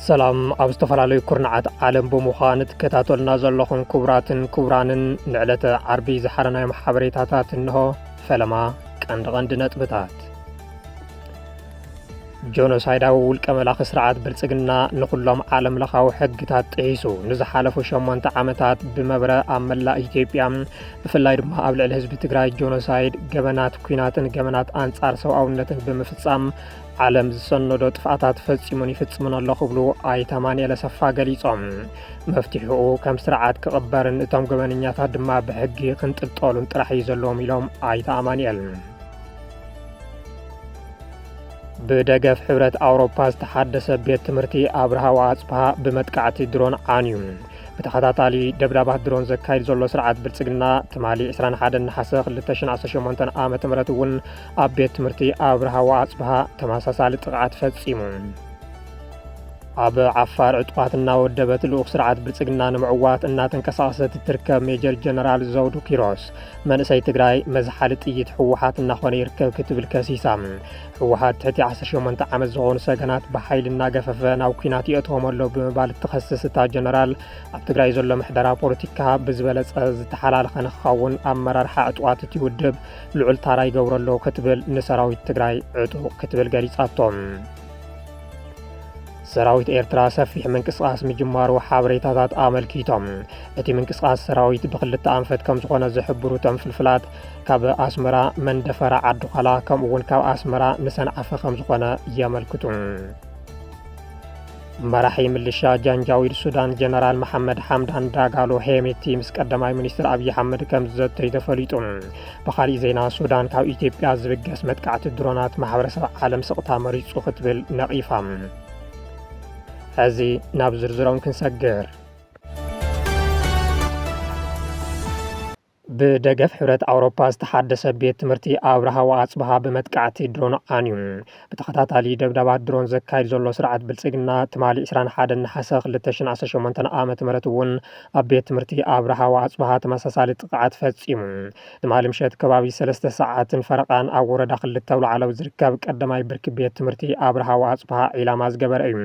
ሰላም ኣብ ዝተፈላለዩ ኩርናዓት ዓለም ብምዃን ትከታተሉና ዘለኹም ክቡራትን ክቡራንን ንዕለተ ዓርቢ ዝሓረናዮም ሓበሬታታት እንሆ። ፈለማ ቀንዲ ነጥብታት ጆኖሳይዳዊ ውልቀ መላኺ ስርዓት ብልጽግና ንኹሎም ዓለም ለኻዊ ሕግታት ጥሒሱ ንዝሓለፉ 8 ዓመታት ብመብረ ኣብ መላእ ኢትዮጵያ ብፍላይ ድማ ኣብ ልዕሊ ህዝቢ ትግራይ ጆኖሳይድ ገበናት ኩናትን ገበናት ኣንጻር ሰብኣውነትን ብምፍጻም ዓለም ዝሰነዶ ጥፍኣታት ፈጺሙን ይፍጽሙን ኣሎ ክብሉ ኣይተ ኣማኒኤል ኣሰፋ ገሊጾም። መፍትሒኡ ከም ስርዓት ክቕበርን እቶም ገበነኛታት ድማ ብሕጊ ክንጥልጠሉን ጥራሕ እዩ ዘለዎም ኢሎም ኣይተ ኣማኒኤል። ብደገፍ ሕብረት ኣውሮፓ ዝተሓደሰ ቤት ትምህርቲ ኣብርሃ ወኣጽብሃ ብመጥቃዕቲ ድሮን ዓንዩ። ብተኸታታሊ ደብዳባት ድሮን ዘካይድ ዘሎ ስርዓት ብልጽግና ትማሊ 21 ነሓሰ 2018 ዓ.ም እውን ኣብ ቤት ትምህርቲ ኣብርሃ ወኣጽብሃ ተመሳሳሊ ጥቕዓት ፈጺሙ። ኣብ ዓፋር ዕጡቓት እናወደበት ልኡኽ ስርዓት ብልጽግና ንምዕዋት እናተንቀሳቐሰት ትርከብ ሜጀር ጀነራል ዘውዱ ኪሮስ መንእሰይ ትግራይ መዝሓሊ ጥይት ሕወሓት እናኾነ ይርከብ ክትብል ከሲሳ። ሕወሓት ትሕቲ 18 ዓመት ዝኾኑ ሰገናት ብሓይሊ እናገፈፈ ናብ ኩናት ይእትዎም ኣሎ ብምባል እትኸስስ እታ ጀነራል ኣብ ትግራይ ዘሎ ምሕደራ ፖለቲካ ብዝበለጸ ዝተሓላለኸ ንኽኸውን ኣመራርሓ ዕጡቓት እቲ ውድብ ልዑል ታራ ይገብሮ ኣለዉ ክትብል ንሰራዊት ትግራይ ዕጡቕ ክትብል ገሊጻቶም። ሰራዊት ኤርትራ ሰፊሕ ምንቅስቃስ ምጅማሩ ሓበሬታታት ኣመልኪቶም። እቲ ምንቅስቃስ ሰራዊት ብክልተ ኣንፈት ከም ዝኾነ ዝሕብሩ እቶም ፍልፍላት ካብ ኣስመራ መንደፈራ ዓዲ ኋላ ከምኡ እውን ካብ ኣስመራ ንሰንዓፈ ከም ዝኾነ የመልክቱ። መራሒ ምልሻ ጃንጃዊድ ሱዳን ጀነራል መሐመድ ሓምዳን ዳጋሎ ሄሜቲ ምስ ቀዳማይ ሚኒስትር ኣብይ ኣሕመድ ከም ዘተዩ ተፈሊጡ። ብኻሊእ ዜና ሱዳን ካብ ኢትዮጵያ ዝብገስ መጥቃዕቲ ድሮናት ማሕበረሰብ ዓለም ስቕታ መሪፁ ክትብል ነቒፋ። ሕዚ ናብ ዝርዝሮም ክንሰግር። ብደገፍ ሕብረት ኣውሮፓ ዝተሓደሰ ቤት ትምህርቲ ኣብርሃ ወኣጽብሃ ብመጥቃዕቲ ድሮን ዓንዩ። ብተኸታታሊ ደብዳባት ድሮን ዘካይድ ዘሎ ስርዓት ብልጽግና ትማሊ 21 ነሓሰ 2018 ዓ.ም እውን ኣብ ቤት ትምህርቲ ኣብርሃ ወኣጽብሃ ተመሳሳሊ ጥቕዓት ፈጺሙ። ትማሊ ምሸት ከባቢ 3 ሰዓትን ፈረቓን ኣብ ወረዳ 2 ተብላዕለው ዝርከብ ቀዳማይ ብርኪ ቤት ትምህርቲ ኣብርሃ ወኣጽብሃ ዒላማ ዝገበረ እዩ።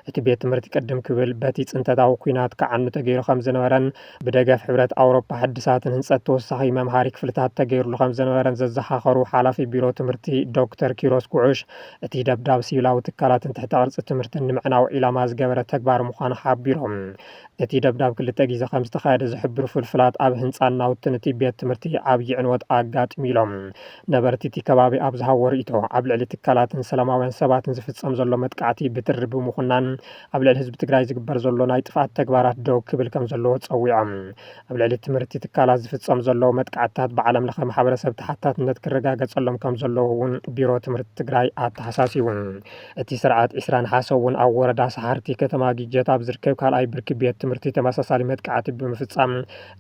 እቲ ቤት ትምህርቲ ቅድም ክብል በቲ ጽንተታዊ ኩናት ክዓኑ ተገይሩ ከም ዝነበረን ብደገፍ ሕብረት ኣውሮፓ ሕድሳትን ህንጸት ተወሳኺ መምሃሪ ክፍልታት ተገይሩሉ ከም ዝነበረን ዘዘኻኸሩ ሓላፊ ቢሮ ትምህርቲ ዶክተር ኪሮስ ጉዑሽ እቲ ደብዳብ ሲቪላዊ ትካላትን ትሕቲ ቅርፂ ትምህርትን ንምዕናው ዒላማ ዝገበረ ተግባር ምዃኑ ሓቢሮም። እቲ ደብዳብ 2 ግዜ ከም ዝተኻየደ ዝሕብሩ ፍልፍላት ኣብ ህንፃን ናውትን እቲ ቤት ትምህርቲ ዓብዪ ዕንወት ኣጋጥሚ ኢሎም። ነበርቲ እቲ ከባቢ ኣብ ዝሃቦ ርእይቶ ኣብ ልዕሊ ትካላትን ሰላማውያን ሰባትን ዝፍጸም ዘሎ መጥቃዕቲ ብትርቢ ምኹናን ኣብ ልዕሊ ህዝቢ ትግራይ ዝግበር ዘሎ ናይ ጥፍኣት ተግባራት ደው ክብል ከም ዘለዎ ፀዊዖም። ኣብ ልዕሊ ትምህርቲ ትካላት ዝፍጸም ዘሎ መጥቃዕትታት ብዓለም ለኸ ማሕበረሰብ ተሓታትነት ክረጋገጸሎም ከም ዘለዎ እውን ቢሮ ትምህርቲ ትግራይ ኣተሓሳሲቡ። እቲ ስርዓት 20 ነሓሰ እውን ኣብ ወረዳ ሰሓርቲ ከተማ ግጀት ኣብ ዝርከብ ካልኣይ ብርኪ ቤት ትምህርቲ ተመሳሳሊ መጥቃዕቲ ብምፍጻም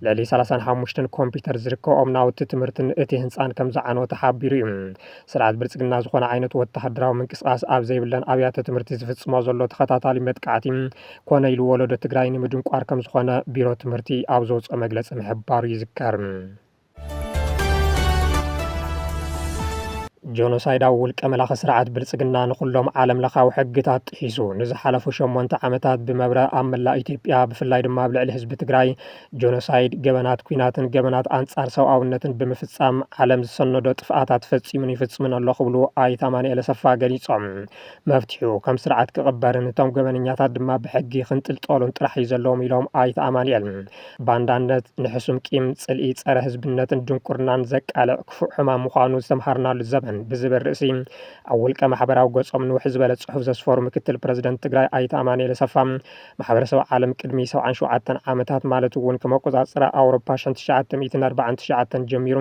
ልዕሊ 35 ኮምፒተር ዝርከቦም ናውቲ ትምህርትን እቲ ህንፃን ከም ዝዓነወ ተሓቢሩ እዩ። ስርዓት ብልጽግና ዝኾነ ዓይነት ወተሃደራዊ ምንቅስቃስ ኣብ ዘይብለን ኣብያተ ትምህርቲ ዝፍጽሞ ዘሎ ተኸታታሊ መጥቃዕቲ ኮነ ኢሉ ወለዶ ትግራይ ንምድንቋር ከም ዝኾነ ቢሮ ትምህርቲ ኣብ ዘውፅኦ መግለፂ ምሕባሩ ይዝከር። ጆኖሳይዳዊ ውልቀ መላኺ ስርዓት ብልጽግና ንኹሎም ዓለም ለኻዊ ሕግታት ጥሒሱ ንዝሓለፉ 8 ዓመታት ብመብረ ኣብ መላእ ኢትዮጵያ ብፍላይ ድማ ኣብ ልዕሊ ህዝቢ ትግራይ ጆኖሳይድ ገበናት ኩናትን ገበናት ኣንጻር ሰብኣውነትን ብምፍጻም ዓለም ዝሰነዶ ጥፍኣታት ፈጺሙን ይፍጽሙን ኣሎ ክብሉ ኣይተ ኣማኒኤል ኣሰፋ ገሊጾም። መፍትሒኡ ከም ስርዓት ክቕበርን እቶም ገበነኛታት ድማ ብሕጊ ክንጥልጠሉን ጥራሕ እዩ ዘለዎም ኢሎም ኣይተ ኣማኒኤል። ባንዳነት ንሕሱም ቂም ጽልኢ ጸረ ህዝብነትን ድንቁርናን ዘቃልዕ ክፉእ ሕማም ምዃኑ ዝተምሃርናሉ ዘበን ብዝብል ርእሲ ኣብ ውልቀ ማሕበራዊ ገጾም ንውሕ ዝበለ ጽሑፍ ዘስፈሩ ምክትል ፕረዚደንት ትግራይ ኣይተ ኣማኒኤል ኣሰፋ ማሕበረሰብ ዓለም ቅድሚ 77 ዓመታት ማለት እውን ከመቆጻጸረ ኣውሮፓ 1949 ጀሚሩ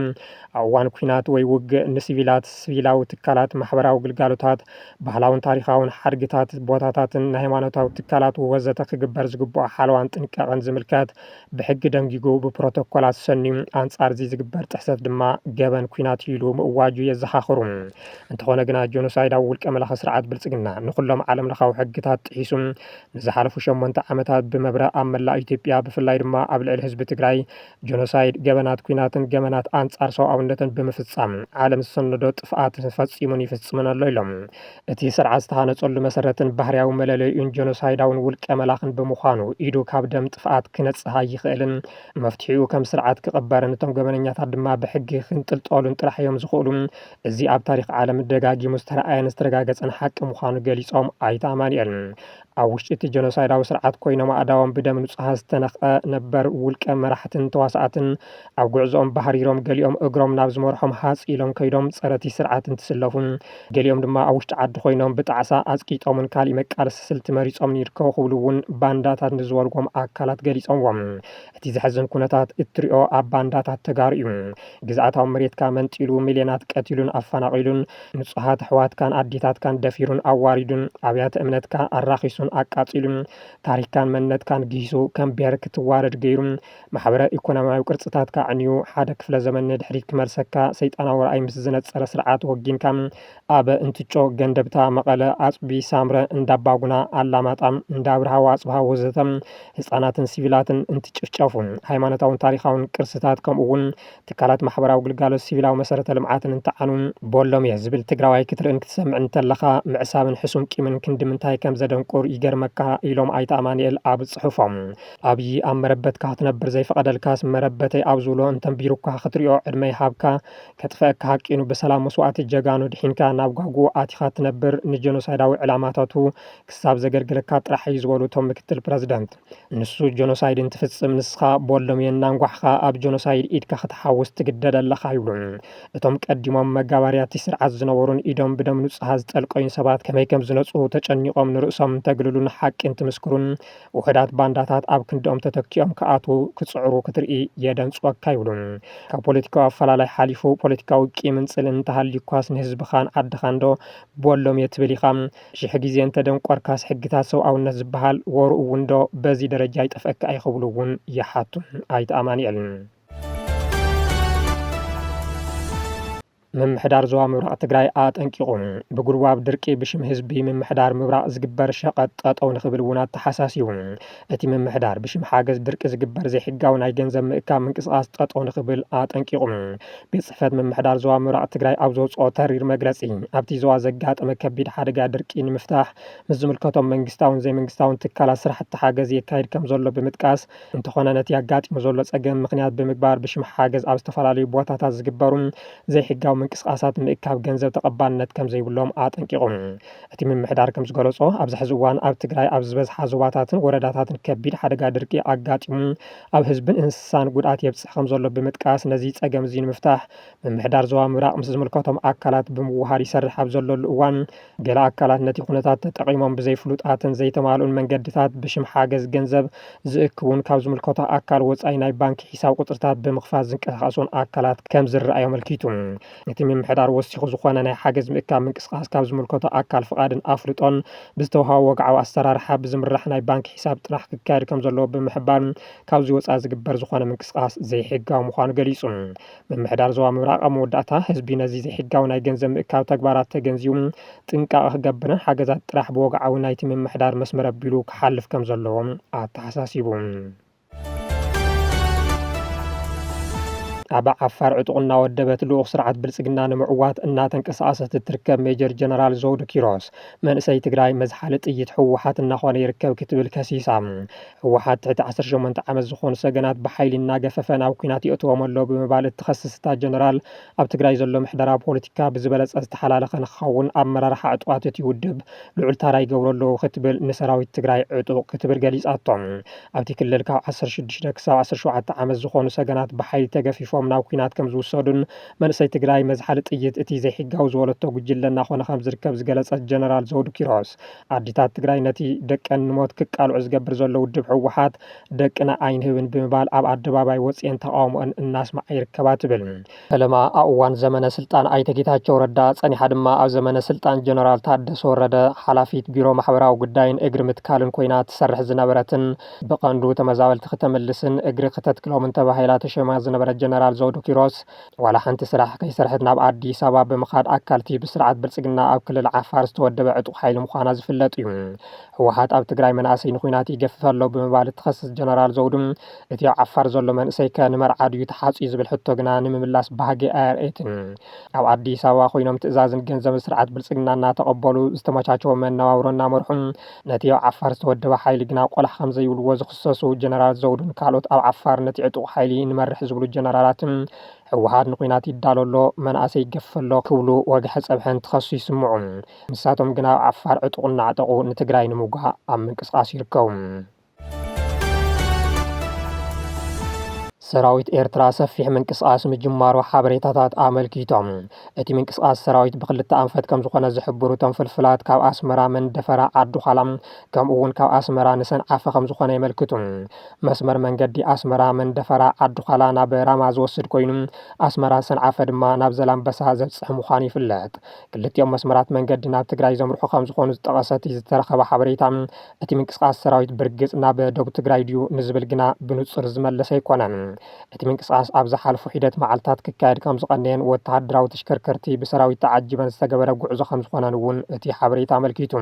ኣብ እዋን ኩናት ወይ ውግእ ንሲቪላት ሲቪላዊ ትካላት ማሕበራዊ ግልጋሎታት ባህላውን ታሪኻውን ሓድግታት ቦታታትን ናይ ሃይማኖታዊ ትካላት ወዘተ ክግበር ዝግብኦ ሓለዋን ጥንቃቐን ዝምልከት ብሕጊ ደንጊጉ ብፕሮቶኮላት ሰኒዩ ኣንጻር እዚ ዝግበር ጥሕሰት ድማ ገበን ኩናት ኢሉ ምእዋጁ የዘኻኽሩ። እንተኾነ ግና ጆኖሳይዳዊ ውልቀ መላኸ ስርዓት ብልጽግና ንኹሎም ዓለም ለኻዊ ሕግታት ጥሒሱ ንዝሓለፉ 8 ዓመታት ብመብረ ኣብ መላእ ኢትዮጵያ ብፍላይ ድማ ኣብ ልዕሊ ህዝቢ ትግራይ ጆኖሳይድ ገበናት ኩናትን ገበናት ኣንጻር ሰብኣውነትን ብምፍጻም ዓለም ዝሰነዶ ጥፍኣት ፈጺሙን ይፍጽምን ኣሎ ኢሎም እቲ ስርዓት ዝተሃነጸሉ መሰረትን ባህርያዊ መለለዩን ጆኖሳይዳውን ውልቀ መላኽን ብምዃኑ ኢዱ ካብ ደም ጥፍኣት ክነጽህ ኣይኽእልን መፍትሒኡ ከም ስርዓት ክቕበርን እቶም ገበነኛታት ድማ ብሕጊ ክንጥልጠሉን ጥራሕ እዮም ዝኽእሉ እዚ ኣብ ታሪክ ዓለም ደጋጊሙ ዝተረኣየን ዝተረጋገጸን ሓቂ ምዃኑ ገሊጾም ኣይተ ኣማኒኤል ኣብ ውሽጢ እቲ ጆኖሳይዳዊ ስርዓት ኮይኖም ኣእዳዎም ብደም ንጹሃት ዝተነኽአ ነበር ውልቀ መራሕትን ተዋሳኣትን ኣብ ጉዕዞኦም ባህሪሮም ገሊኦም እግሮም ናብ ዝመርሖም ሓፂሎም ከይዶም ፀረ እቲ ስርዓት እንትስለፉን ገሊኦም ድማ ኣብ ውሽጢ ዓዲ ኮይኖም ብጣዕሳ ኣፅቂጦምን ካሊእ መቃለሲ ስልቲ መሪፆምን ይርከቡ ክብሉ እውን ባንዳታት ንዝበልዎም ኣካላት ገሊፆምዎም እቲ ዝሕዝን ኩነታት እትሪኦ ኣብ ባንዳታት ተጋሩ እዩ ግዝኣታዊ መሬትካ መንጢሉ ሚልዮናት ቀቲሉን ኣፈናቂሉን ንጹሃት ኣሕዋትካን ኣዴታትካን ደፊሩን ኣዋሪዱን ኣብያተ እምነትካ ኣራኺሱን ኣቃጺሉን ታሪክካን መንነትካን ጊሱ ከም ብሔር ክትዋረድ ገይሩ ማሕበረ ኢኮኖሚያዊ ቅርጽታትካ ዕንዩ ሓደ ክፍለ ዘመን ድሕሪት ክመልሰካ ሰይጣናዊ ረኣይ ምስ ዝነጸረ ስርዓት ወጊንካ ኣብ እንትጮ ገንደብታ መቐለ ኣጽቢ ሳምረ እንዳባጉና ኣላማጣ እንዳብርሃዋ ኣጽብሃ ወዘተ ህፃናትን ሲቪላትን እንትጭፍጨፉ ሃይማኖታውን ታሪኻውን ቅርስታት ከምኡ እውን ትካላት ማሕበራዊ ግልጋሎት ሲቪላዊ መሰረተ ልምዓትን እንትዓኑ ቦሎም እየ ዝብል ትግራዋይ ክትርእን ክትሰምዕ እንተለኻ ምዕሳብን ሕሱም ቂምን ክንዲ ምንታይ ከም ዘደንቁር ይገርመካ ኢሎም ኣይተ ኣማኒኤል ኣብ ጽሑፎም ኣብይ ኣብ መረበትካ ክትነብር ዘይፈቐደልካስ መረበተይ ኣብ ዝብሎ እንተንቢሩካ ክትሪኦ ዕድመይ ሃብካ ከጥፍአካ ሃቂኑ ብሰላም መስዋዕቲ ጀጋኑ ድሒንካ ናብ ጓጉ ኣቲኻ ትነብር ንጆኖሳይዳዊ ዕላማታቱ ክሳብ ዘገልግለካ ጥራሕ እዩ ዝበሉ እቶም ምክትል ፕረዚደንት ንሱ ጆኖሳይድ እንትፍጽም ንስኻ ቦሎም የናንጓሕኻ ኣብ ጆኖሳይድ ኢድካ ክትሓውስ ትግደድ ኣለኻ ይብሉ እቶም ቀዲሞም መጋባርያቲ ስርዓት ዝነበሩን ኢዶም ብደም ንጹሃት ዝጠልቆይን ሰባት ከመይ ከም ዝነጹ ተጨኒቖም ንርእሶም ተግልሉን ሓቂ እንትምስክሩን ውሕዳት ባንዳታት ኣብ ክንዶም ተተኪኦም ክኣትዉ ክጽዕሩ ክትርኢ የደንጽወካ ይብሉ ካብ ፖለቲካዊ ኣፈላላይ ሓሊፉ ፖለቲካዊ ቂምን ጽልን እንተሃልዩኳስ ንህዝብኻን ዓድኻን ዶ ቦሎም የትብል ኢኻ ሽሕ ግዜ እንተደንቆርካስ ሕግታት ሰብኣውነት ዝበሃል ወሩ እውን ዶ በዚ ደረጃ ይጠፍአካ ኣይኽብሉ እውን ይሓቱ ኣይተ ኣማኒኤል ምምሕዳር ዞባ ምብራቕ ትግራይ ኣጠንቂቑ ብጉርባብ ድርቂ ብሽም ህዝቢ ምምሕዳር ምብራቕ ዝግበር ሸቐጥ ጠጠው ንኽብል እውን ተሓሳሲቡ እቲ ምምሕዳር ብሽም ሓገዝ ድርቂ ዝግበር ዘይሕጋዊ ናይ ገንዘብ ምእካብ ምንቅስቓስ ጠጠው ንኽብል ኣጠንቂቑ ቤት ጽሕፈት ምምሕዳር ዞባ ምብራቕ ትግራይ ኣብ ዘውፅኦ ተሪር መግለጺ ኣብቲ ዞባ ዘጋጠመ ከቢድ ሓደጋ ድርቂ ንምፍታሕ ምስ ዝምልከቶም መንግስታውን ዘይመንግስታውን ትካላት ስራሕቲ ሓገዝ የካይድ ከም ዘሎ ብምጥቃስ እንተኾነ ነቲ ኣጋጢሙ ዘሎ ፀገም ምክንያት ብምግባር ብሽም ሓገዝ ኣብ ዝተፈላለዩ ቦታታት ዝግበሩ ዘይሕጋዊ ምንቅስቃሳት ምእካብ ገንዘብ ተቐባልነት ከም ዘይብሎም ኣጠንቂቖም እቲ ምምሕዳር ከም ዝገለጾ ኣብዚ ሕዚ እዋን ኣብ ትግራይ ኣብ ዝበዝሓ ዞባታትን ወረዳታትን ከቢድ ሓደጋ ድርቂ ኣጋጢሙ ኣብ ህዝብን እንስሳን ጉድኣት የብፅሕ ከም ዘሎ ብምጥቃስ ነዚ ፀገም እዚ ንምፍታሕ ምምሕዳር ዞባ ምብራቕ ምስ ዝምልከቶም ኣካላት ብምውሃር ይሰርሕ ኣብ ዘለሉ እዋን ገለ ኣካላት ነቲ ኩነታት ተጠቒሞም ብዘይፍሉጣትን ዘይተማልኡን መንገድታት ብሽም ሓገዝ ገንዘብ ዝእክቡን ካብ ዝምልከቶ ኣካል ወፃኢ ናይ ባንኪ ሒሳብ ቁፅርታት ብምኽፋት ዝንቀሳቐሱን ኣካላት ከም ዝረኣዩ ኣመልኪቱ እቲ ምምሕዳር ወሲኹ ዝኾነ ናይ ሓገዝ ምእካብ ምንቅስቓስ ካብ ዝምልከቶ ኣካል ፍቓድን ኣፍልጦን ብዝተውሃቦ ወግዓዊ ኣሰራርሓ ብዝምራሕ ናይ ባንኪ ሒሳብ ጥራሕ ክካየድ ከም ዘለዎ ብምሕባር ካብዚ ወፃኢ ዝግበር ዝኾነ ምንቅስቓስ ዘይሕጋዊ ምዃኑ ገሊጹ ምምሕዳር ዞባ ምብራቕ ኣብ መወዳእታ ህዝቢ ነዚ ዘይሕጋዊ ናይ ገንዘብ ምእካብ ተግባራት ተገንዚቡ ጥንቃቐ ክገብርን ሓገዛት ጥራሕ ብወግዓዊ ናይቲ ምምሕዳር መስመር ኣቢሉ ክሓልፍ ከም ዘለዎም ኣተሓሳሲቡ ኣብ ዓፋር ዕጡቕና ወደበት ልኡኽ ስርዓት ብልጽግና ንምዕዋት እናተንቀሳቐሰት እትርከብ ሜጀር ጀነራል ዘውዱ ኪሮስ መንእሰይ ትግራይ መዝሓሊ ጥይት ሕወሓት እናኾነ ይርከብ ክትብል ከሲሳ ሕወሓት ትሕቲ 18 ዓመት ዝኾኑ ሰገናት ብሓይሊ እናገፈፈ ናብ ኩናት ይእትዎም ኣሎ ብምባል እትኸስስታ ጀነራል ኣብ ትግራይ ዘሎ ምሕደራ ፖለቲካ ብዝበለፀ ዝተሓላለኸ ንክኸውን ኣመራርሓ ዕጡቓት እቲ ውድብ ልዑል ታራ ይገብሩ ኣለዉ ክትብል ንሰራዊት ትግራይ ዕጡቕ ክትብል ገሊፃቶም ኣብቲ ክልል ካብ 16 ክሳብ 17 ዓመት ዝኾኑ ሰገናት ብሓይሊ ተገፊፎም ናብ ኩናት ከም ዝውሰዱን መንእሰይ ትግራይ መዝሓሊ ጥይት እቲ ዘይሕጋዊ ዝበለቶ ጉጅለ እናኾነ ከም ዝርከብ ዝገለጸት ጀነራል ዘውዱ ኪሮስ ኣዲታት ትግራይ ነቲ ደቀን ንሞት ክቃልዑ ዝገብር ዘሎ ውድብ ሕወሓት ደቅና ኣይንህብን ብምባል ኣብ ኣደባባይ ወፅአን ተቃውሞአን እናስማዓ ይርከባ ትብል ፈለማ ኣብ እዋን ዘመነ ስልጣን ኣይተ ጌታቸው ረዳ ፀኒሓ ድማ ኣብ ዘመነ ስልጣን ጀነራል ታደሰ ወረደ ሓላፊት ቢሮ ማሕበራዊ ጉዳይን እግሪ ምትካልን ኮይና ትሰርሕ ዝነበረትን ብቐንዱ ተመዛበልቲ ክተመልስን እግሪ ክተትክሎምን ተባሂላ ተሸማ ዝነበረት ጀነራል ጀነራል ዘውዱ ኪሮስ ዋላ ሓንቲ ስራሕ ከይሰርሐት ናብ ኣዲስ ኣበባ ብምኻድ ኣካልቲ ብስርዓት ብልጽግና ኣብ ክልል ዓፋር ዝተወደበ ዕጡቕ ሓይሊ ምዃና ዝፍለጥ እዩ። ህወሓት ኣብ ትግራይ መናእሰይ ንኹናት ይገፍፍ ኣሎ ብምባል እትኸስስ ጀነራል ዘውዱ እቲ ኣብ ዓፋር ዘሎ መንእሰይ ከንመርዓ ድዩ ተሓፂዩ ዝብል ሕቶ ግና ንምምላስ ባህጊ ኣየርኤትን። ኣብ ኣዲስ ኣበባ ኮይኖም ትእዛዝን ገንዘብ ስርዓት ብልጽግና እናተቐበሉ ዝተመቻቸወ መነባብሮ እናመርሑ ነቲ ኣብ ዓፋር ዝተወደበ ሓይሊ ግና ቆላሕ ከም ዘይብልዎ ዝኽሰሱ ጀነራል ዘውዱን ካልኦት ኣብ ዓፋር ነቲ ዕጡቕ ሓይሊ ንመርሕ ዝብሉ ጀነራላትን ህወሓት ንኹናት ይዳለሎ መናእሰይ ይገፍሎ ክብሉ ወግሐ ፀብሐን ትኸሱ ይስምዑ። ንሳቶም ግና ኣብ ዓፋር ዕጡቕ እናዕጠቑ ንትግራይ ንምውጋእ ኣብ ምንቅስቓስ ይርከቡ። ሰራዊት ኤርትራ ሰፊሕ ምንቅስቓስ ምጅማሩ ሓበሬታታት ኣመልኪቶም። እቲ ምንቅስቓስ ሰራዊት ብክልተ ኣንፈት ከም ዝኾነ ዝሕብሩ እቶም ፍልፍላት ካብ ኣስመራ መንደፈራ ዓዱ ኻላም ከምኡ እውን ካብ ኣስመራ ንሰንዓፈ ከም ዝኾነ የመልክቱ። መስመር መንገዲ ኣስመራ መንደፈራ ዓዱ ኻላ ናብ ራማ ዝወስድ ኮይኑ ኣስመራ ሰንዓፈ ድማ ናብ ዘላንበሳ ዘብፅሕ ምዃኑ ይፍለጥ። ክልቲኦም መስመራት መንገዲ ናብ ትግራይ ዘምርሑ ከም ዝኾኑ ዝጠቐሰት ዝተረኸበ ሓበሬታ እቲ ምንቅስቓስ ሰራዊት ብርግጽ ናብ ደቡብ ትግራይ ድዩ ንዝብል ግና ብንጹር ዝመለሰ ኣይኮነን። እቲ ምንቅስቓስ ኣብ ዝሓለፉ ሒደት መዓልትታት ክካየድ ከም ዝቐነየን ወተሃደራዊ ተሽከርከርቲ ብሰራዊት ተዓጂበን ዝተገበረ ጉዕዞ ከም ዝኾነን እውን እቲ ሓበሬታ ኣመልኪቱ።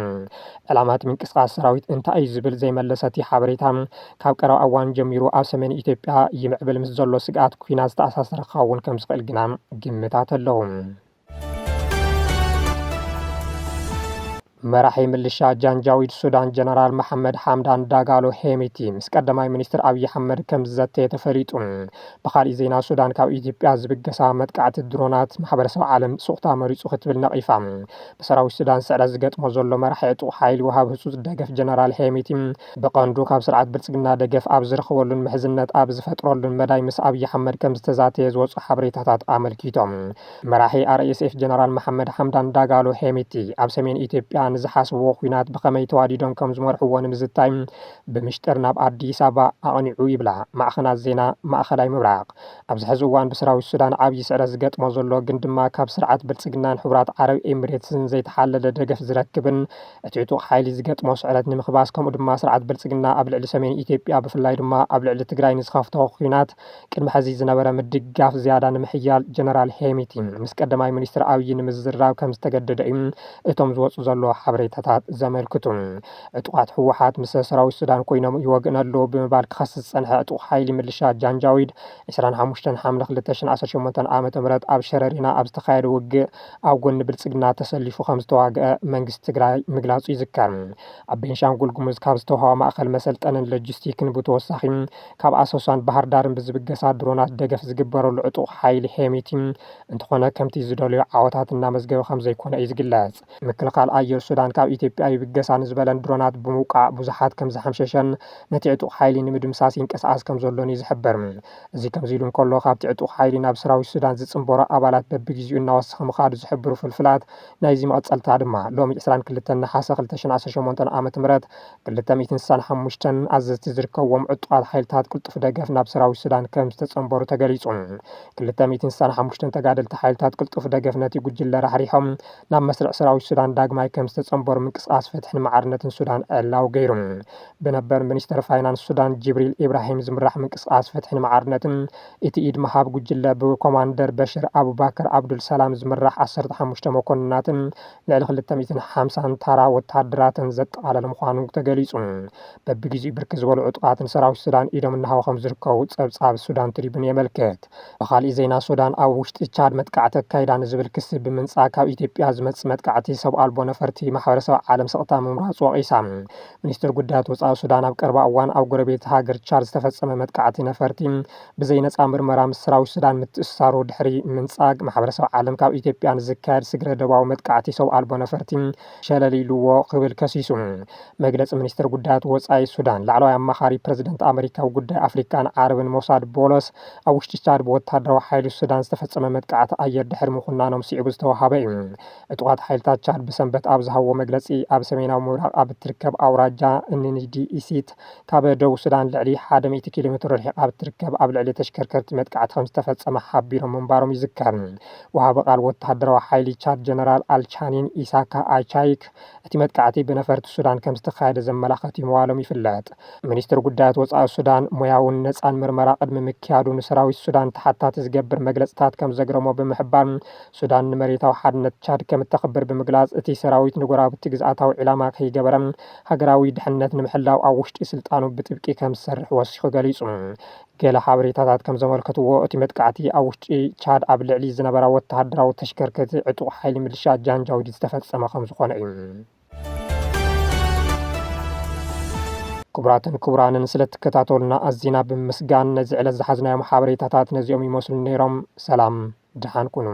ዕላማ እቲ ምንቅስቓስ ሰራዊት እንታይ እዩ ዝብል ዘይመለሰ እቲ ሓበሬታ ካብ ቀረባ እዋን ጀሚሩ ኣብ ሰሜን ኢትዮጵያ ይምዕብል ምስ ዘሎ ስግኣት ኩናት ዝተኣሳሰረ ክኸውን ከም ዝኽእል ግና ግምታት ኣለዉ። መራሒ ምልሻ ጃንጃዊድ ሱዳን ጀነራል መሐመድ ሓምዳን ዳጋሎ ሄሜቲ ምስ ቀዳማይ ሚኒስትር ኣብይ ኣሕመድ ከም ዝዘተየ ተፈሊጡ። ብኻልእ ዜና ሱዳን ካብ ኢትዮጵያ ዝብገሳ መጥቃዕቲ ድሮናት ማሕበረሰብ ዓለም ሱቕታ መሪፁ ክትብል ነቒፋ። ብሰራዊት ሱዳን ስዕረት ዝገጥሞ ዘሎ መራሒ ዕጡቕ ሓይሊ ወሃብ ህፁፅ ደገፍ ጀነራል ሄሜቲ ብቐንዱ ካብ ስርዓት ብልጽግና ደገፍ ኣብ ዝረኽበሉን ምሕዝነት ኣብ ዝፈጥረሉን መዳይ ምስ ኣብይ ኣሕመድ ከም ዝተዛተየ ዝወፁ ሓበሬታታት ኣመልኪቶም። መራሒ RSF ጀነራል መሐመድ ሓምዳን ዳጋሎ ሄሜቲ ኣብ ሰሜን ኢትዮጵያ ንዝሓስብዎ ኩናት ብኸመይ ተዋዲዶም ከም ዝመርሕዎ ንምዝታይ ብምሽጥር ናብ ኣዲስ ኣበባ ኣቕኒዑ ይብላ ማዕኸናት ዜና ማእኸላይ ምብራቕ። ኣብዚ ሕዚ እዋን ብሰራዊት ሱዳን ዓብዪ ስዕረት ዝገጥሞ ዘሎ ግን ድማ ካብ ስርዓት ብልጽግናን ሕቡራት ዓረብ ኤሚሬትስን ዘይተሓለለ ደገፍ ዝረክብን እቲ ዕጡቕ ሓይሊ ዝገጥሞ ስዕረት ንምኽባስ ከምኡ ድማ ስርዓት ብልጽግና ኣብ ልዕሊ ሰሜን ኢትዮጵያ ብፍላይ ድማ ኣብ ልዕሊ ትግራይ ንዝኸፍቶ ኩናት ቅድሚ ሕዚ ዝነበረ ምድጋፍ ዝያዳ ንምሕያል ጀነራል ሄሜቲ ምስ ቀዳማይ ሚኒስትር ኣብይ ንምዝራብ ከም ዝተገደደ እዩ እቶም ዝወፁ ዘሎ ሓበሬታታት ዘመልክቱ። ዕጡቓት ህወሓት ምስ ሰራዊት ሱዳን ኮይኖም ይወግእነሉ ብምባል ክኸስስ ፀንሐ ዕጡቕ ሓይሊ ምልሻ ጃንጃዊድ 25 ሓምለ 2018 ዓ.ም ኣብ ሸረሪና ኣብ ዝተኻየደ ውግእ ኣብ ጎኒ ብልጽግና ተሰሊፉ ከም ዝተዋግአ መንግስቲ ትግራይ ምግላጹ ይዝከር። ኣብ ቤንሻንጉል ጉሙዝ ካብ ዝተውሃበ ማእኸል መሰልጠንን ሎጂስቲክን ብተወሳኺ ካብ ኣሶሳን ባህር ዳርን ብዝብገሳ ድሮናት ደገፍ ዝግበረሉ ዕጡቕ ሓይሊ ሄሜቲ እንተኾነ ከምቲ ዝደልዮ ዓወታት እናመዝገበ ከም ዘይኮነ እዩ ዝግለጽ። ምክልኻል ኣየር ሱዳን ካብ ኢትዮጵያ ይብገሳ ንዝበለን ድሮናት ብምውቃዕ ብዙሓት ከም ዝሓምሸሸን ነቲ ዕጡቕ ሓይሊ ንምድምሳስ ይንቀሳቐስ ከም ዘሎን እዩ ዝሕበር። እዚ ከምዚ ኢሉ እንከሎ ካብቲ ዕጡቕ ሓይሊ ናብ ሰራዊት ሱዳን ዝጽንበሮ ኣባላት በቢግዚኡ እናወሰኸ ምኻዱ ዝሕብሩ ፍልፍላት ናይዚ መቐጸልታ ድማ ሎሚ 22 ነሓሰ 2018 ዓ.ም 265 ኣዘዝቲ ዝርከብዎም ዕጡቓት ሓይልታት ቅልጡፍ ደገፍ ናብ ሰራዊት ሱዳን ከም ዝተጸንበሩ ተገሊጹ። 265 ተጋደልቲ ሓይልታት ቅልጡፍ ደገፍ ነቲ ጉጅለ ራሕሪሖም ናብ መስርዕ ሰራዊት ሱዳን ዳግማይ ከም ዝተጸንበሩ ምንቅስቓስ ፍትሕን ማዕርነትን ሱዳን ዕላው ገይሩ። ብነበር ሚኒስተር ፋይናንስ ሱዳን ጅብሪል ኢብራሂም ዝምራሕ ምንቅስቓስ ፍትሕን ማዕርነትን እቲ ኢድ መሃብ ጉጅለ ብኮማንደር በሽር አቡባከር አብዱል ሰላም ዝምራሕ 15 መኮንናትን ልዕሊ 250 ታራ ወታደራትን ዘጠቓለለ ምዃኑ ተገሊጹ። በቢግዚኡ ብርኪ ዝበሉ ዕጡቓትን ሰራዊት ሱዳን ኢዶም እናሃቡ ከም ዝርከቡ ጸብጻብ ሱዳን ትሪቡን የመልክት። ብኻልእ ዜና ሱዳን ኣብ ውሽጢ ቻድ መጥቃዕቲ ኣካይዳ ንዝብል ክሲ ብምንጻእ ካብ ኢትዮጵያ ዝመጽእ መጥቃዕቲ ሰብ ኣልቦ ነፈርቲ ማሕበረሰብ ዓለም ሰቕታ ምምራጽ ወቒሳ። ሚኒስትር ጉዳያት ወጻኢ ሱዳን ኣብ ቀረባ እዋን ኣብ ጎረቤት ሃገር ቻድ ዝተፈጸመ መጥቃዕቲ ነፈርቲ ብዘይነጻ ምርመራ ምስ ሰራዊት ሱዳን ምትእስሳሩ ድሕሪ ምንጻግ ማሕበረሰብ ዓለም ካብ ኢትዮጵያ ንዝካየድ ስግረ ደባዊ መጥቃዕቲ ሰብ ኣልቦ ነፈርቲ ሸለሊልዎ ክብል ከሲሱ። መግለፂ ሚኒስትር ጉዳያት ወጻኢ ሱዳን ላዕለዋይ ኣማኻሪ ፕረዚደንት ኣሜሪካዊ ጉዳይ ኣፍሪካን ዓረብን ሞሳድ ቦሎስ ኣብ ውሽጢ ቻድ ብወታደራዊ ሓይሊ ሱዳን ዝተፈጸመ መጥቃዕቲ ኣየር ድሕሪ ምኹናኖም ስዒቡ ዝተዋሃበ እዩ። ዕጡቓት ሓይልታት ቻድ ብሰንበት ኣብ ዝሃቦ ዝሃቦ መግለጺ ኣብ ሰሜናዊ ምብራቕ ኣብ እትርከብ ኣውራጃ እንንዲኢሲት ካብ ደቡብ ሱዳን ልዕሊ 100 ኪሎ ሜትር ርሒቕ ኣብ እትርከብ ኣብ ልዕሊ ተሽከርከርቲ መጥቃዕቲ ከም ዝተፈጸመ ሓቢሮም ምንባሮም ይዝከር። ወሃቢ ቃል ወተሃደራዊ ሓይሊ ቻድ ጀነራል ኣልቻኒን ኢሳካ ኣቻይክ እቲ መጥቃዕቲ ብነፈርቲ ሱዳን ከም ዝተኻየደ ዘመላኽት ምባሎም ይፍለጥ። ሚኒስትር ጉዳያት ወጻኢ ሱዳን ሞያውን ነፃን ምርመራ ቅድሚ ምክያዱ ንሰራዊት ሱዳን ተሓታቲ ዝገብር መግለጽታት ከም ዘግረሞ ብምሕባር ሱዳን ንመሬታዊ ሓድነት ቻድ ከም እተኽብር ብምግላጽ እቲ ሰራዊት ንጎራብቲ ግዝኣታዊ ዕላማ ከይገበረ ሃገራዊ ድሕንነት ንምሕላው ኣብ ውሽጢ ስልጣኑ ብጥብቂ ከም ዝሰርሕ ወሲኹ ገሊጹ። ገለ ሓበሬታታት ከም ዘመልከትዎ እቲ መጥቃዕቲ ኣብ ውሽጢ ቻድ ኣብ ልዕሊ ዝነበራ ወተሃደራዊ ተሽከርከርቲ ዕጡቕ ሓይሊ ምልሻ ጃንጃዊድ ዝተፈጸመ ከም ዝኾነ እዩ። ክቡራትን ክቡራንን ስለትከታተሉና ኣዝና ብምስጋን ነዚ ዕለት ዝሓዝናዮም ሓበሬታታት ነዚኦም ይመስሉ ነይሮም። ሰላም ድሓን ኩኑ።